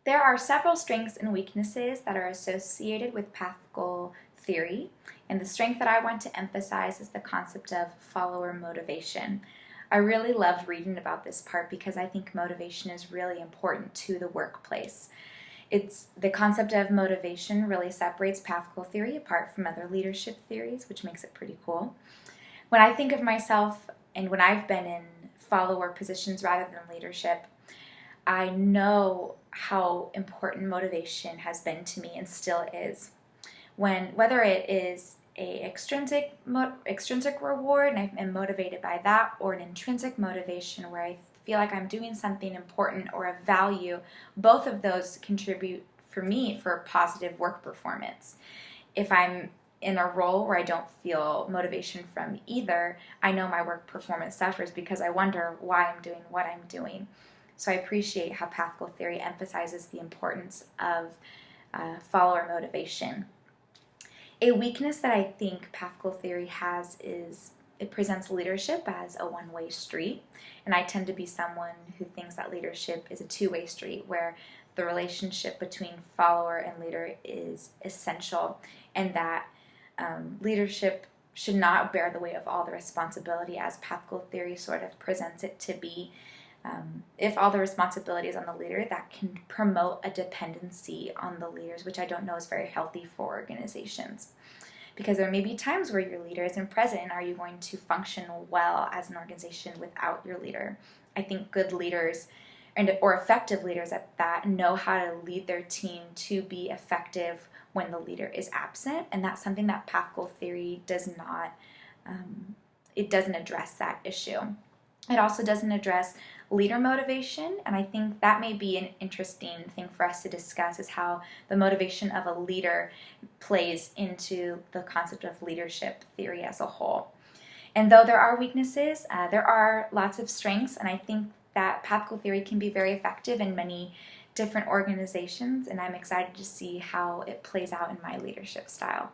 There are several strengths and weaknesses that are associated with path goal theory, and the strength that I want to emphasize is the concept of follower motivation. I really loved reading about this part because I think motivation is really important to the workplace. It's the concept of motivation really separates path goal theory apart from other leadership theories, which makes it pretty cool. When I think of myself and when I've been in follower positions rather than leadership, I know how important motivation has been to me and still is. Whether it is a extrinsic reward and I'm motivated by that, or an intrinsic motivation where I feel like I'm doing something important or of value, both of those contribute for me for positive work performance. If I'm in a role where I don't feel motivation from either, I know my work performance suffers because I wonder why I'm doing what I'm doing. So I appreciate how path goal theory emphasizes the importance of follower motivation. A weakness that I think path goal theory has is it presents leadership as a one-way street, and I tend to be someone who thinks that leadership is a two-way street where the relationship between follower and leader is essential, and that leadership should not bear the weight of all the responsibility as path goal theory sort of presents it to be. If all the responsibility is on the leader, that can promote a dependency on the leaders, which I don't know is very healthy for organizations. Because there may be times where your leader isn't present, and are you going to function well as an organization without your leader? I think good leaders or effective leaders at that know how to lead their team to be effective when the leader is absent, and that's something that path goal theory does not, it doesn't address that issue. It also doesn't address leader motivation, and I think that may be an interesting thing for us to discuss, is how the motivation of a leader plays into the concept of leadership theory as a whole. And though there are weaknesses, there are lots of strengths, and I think that path goal theory can be very effective in many different organizations, and I'm excited to see how it plays out in my leadership style.